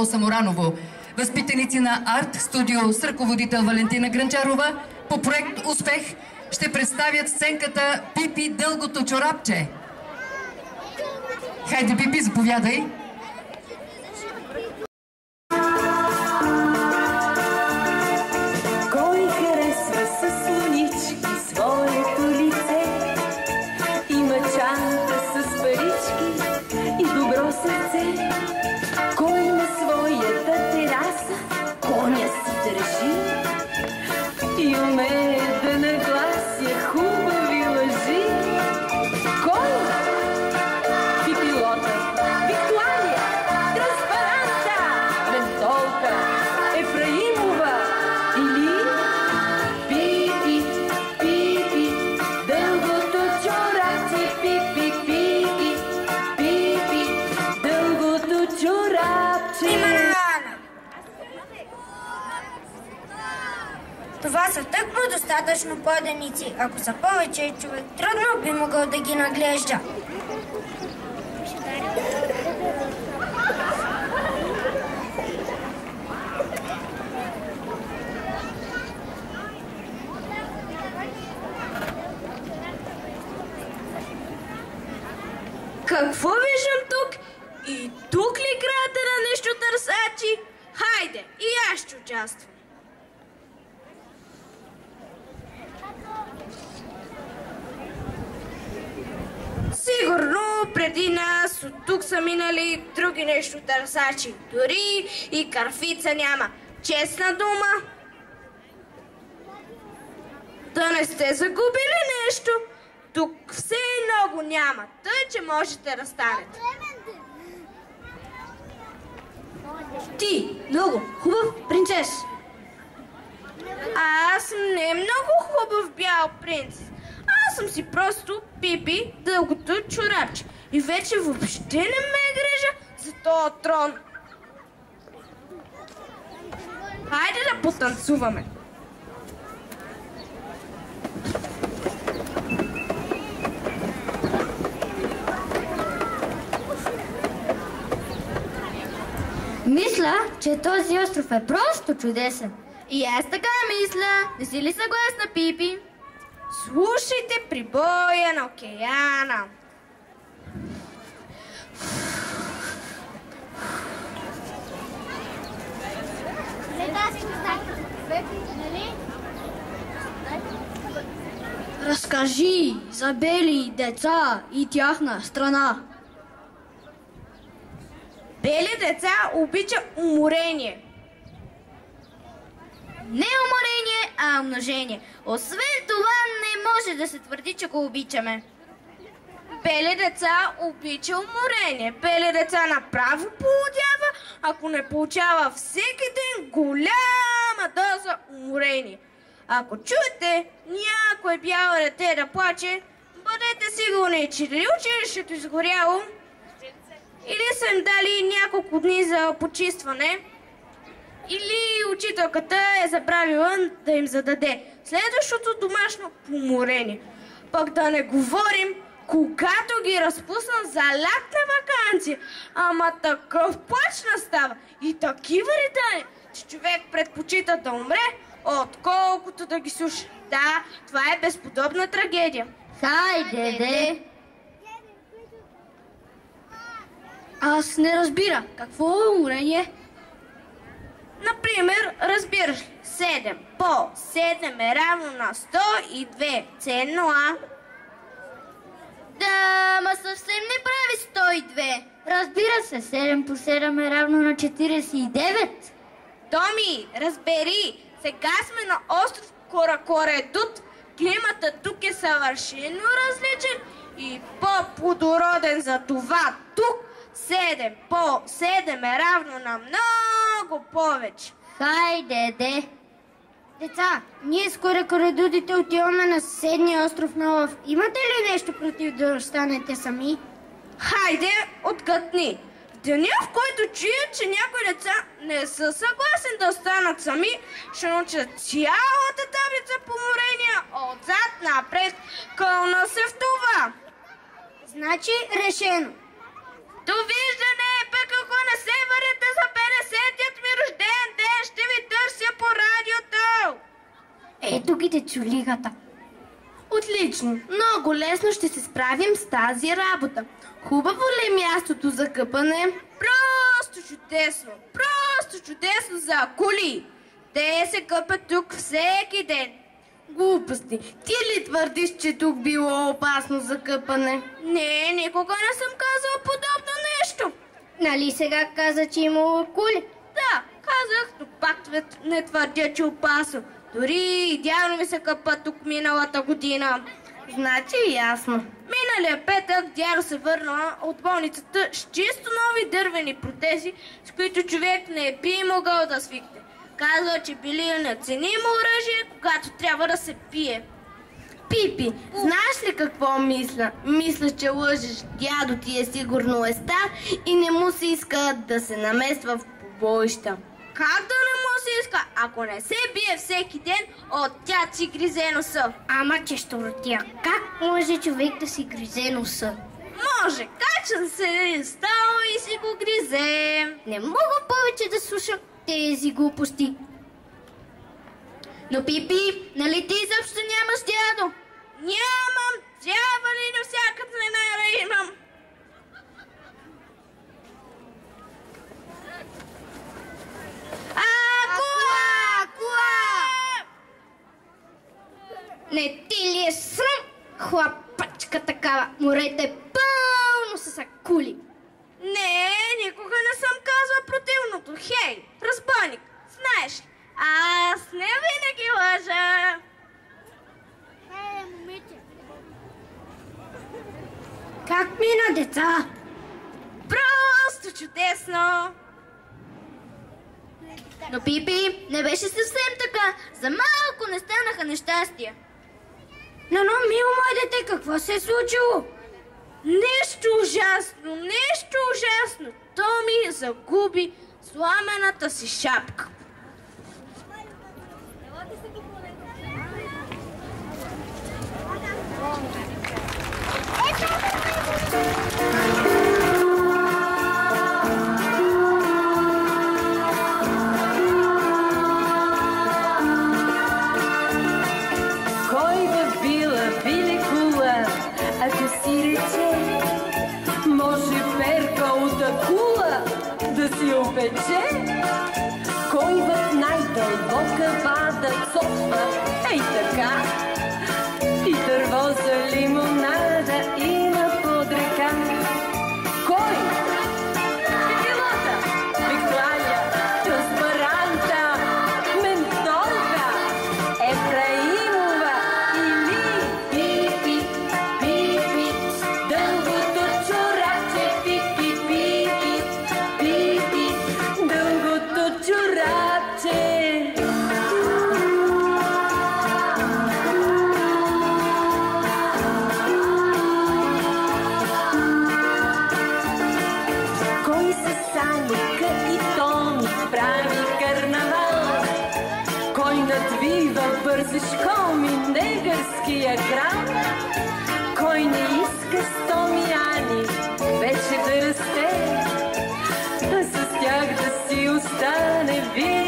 Самораново, възпитаници на Арт Студио с ръководител Валентина Гранчарова, по проект Успех ще представят сценката Пипи дългото чорапче. Хайде, Пипи, заповядай! Кой харесва със слонички своето лице? Има чанта с парички и добро сърце. Кой на своята тераса коня си държи и умее да наглася хубави лъжи? Кой? Пипилота, Виктория, Транспаранта, Ментолка, Ефраимова или Пипи, Пипи, дългото чорапче, Пипи, Пипи, Пипи, дългото чорапче. Това са тъкмо достатъчно кладеници. Ако са повече, човек трудно би могъл да ги наглежда. Какво виждам тук? И тук ли играта на нещо търсачи? Хайде, и аз ще участвам. Сигурно преди нас от тук са минали други нещо търсачи. Дори и кърфица няма. Честна дума. Да не сте загубили нещо. Тук все много няма, тъй че можете да станете. Ти, много хубав принцес. Аз не много хубав бял принц. Аз съм си просто Пипи дългото чорапче. И вече въобще не ме грижа за този трон. Хайде да потанцуваме. Мисля, че този остров е просто чудесен. И аз така мисля. Не си ли съгласна, Пипи? Слушайте прибоя на океана. Разкажи за бели деца и тяхна страна. Бели деца обича уморение. Не уморение, а умножение. Освен това не може да се твърди, че го обичаме. Бели деца обича уморение. Бели деца направо полудява, ако не получава всеки ден голяма доза уморение. Ако чуете някое бяло дете да плаче, бъдете сигурни, че дали училището изгоряло, или са им дали няколко дни за почистване, или учителката е забравила да им зададе следващото домашно поморение. Пък да не говорим, когато ги разпуснат за лятна ваканция, ама такъв плач настава и такива ридания, че човек предпочита да умре, отколкото да ги слуша. Да, това е безподобна трагедия. Хайде, де! Аз не разбира. Какво е уморение? Например, разбираш ли, 7 по 7 е равно на 102. Ценно, а? Да, ма съвсем не прави 102. Разбира се, 7 по 7 е равно на 49. Томи, разбери, сега сме на остров Коракоредут. Климата тук е съвършено различен и по-плодороден, за това тук 7 по 7 е равно на много повече. Хайде, де! Деца, ние с коракоредудите отиваме на съседния остров на Лъв. Имате ли нещо против да останете сами? Хайде, отгътни! В деня, в който чуя, че някои деца не са съгласни да останат сами, ще научат цялата таблица по морения отзад напред. Кълна се в това! Значи решено. Довиждане, пък ако не се върнете за 50 Ето ги дечулигата. Отлично! Много лесно ще се справим с тази работа. Хубаво ли е мястото за къпане? Просто чудесно! Просто чудесно за акули! Те се къпат тук всеки ден. Глупости! Ти ли твърдиш, че тук било опасно за къпане? Не, никога не съм казала подобно нещо. Нали сега каза, че имало акули? Да, казах, но пак не твърдя, че е опасно. Дори и дядо ми се къпа тук миналата година. Значи ясно. Миналия петък дядо се върна от болницата с чисто нови дървени протези, с които човек не би могъл да свикне. Казва, че били неоценимо оръжие, когато трябва да се пие. Пипи, знаеш ли какво мисля? Мисля, че лъжеш. Дядо ти е сигурно е стар и не му се иска да се намества в побоища. Как да не му се иска? Ако не се бие всеки ден, от тя си гризе носа. Ама че щуротия, как може човек да си гризе носа? Може, кача се става и си го гризе. Не мога повече да слушам тези глупости. Но Пипи, нали ти изобщо нямаш дядо? Нямам, трябва ли на всяка цена да имам? Не ти ли е срам, хлапачка такава? Морето е пълно с акули. Не, никога не съм казвала противното. Хей, разбойник, знаеш ли, аз не винаги лъжа. Момиче. Как мина, деца? Просто чудесно. Но Пипи, не беше съвсем така. За малко не станаха нещастия. Но, мило мое дете, какво се е случило? Нещо ужасно, нещо ужасно. Томи загуби сламената си шапка. Кой в вила кула, ако си рече, може перка от акула да си опече? Кой в най-дълбока вада цопва, ей така, и дърво за лимонада има под река? Кой? Пилата, Виктория, Транспаранта, Ментолка, Ефраимова или Пипи, Пипи, дългото чорапче, Пипи, Пипи, Пипи, дългото чорапче. Кой с Саника и Томи прави карнавал? Кой надвива бързишком и негърския крал? Кой не иска с Томи Ани вече да расте, а с тях да си остане винаги?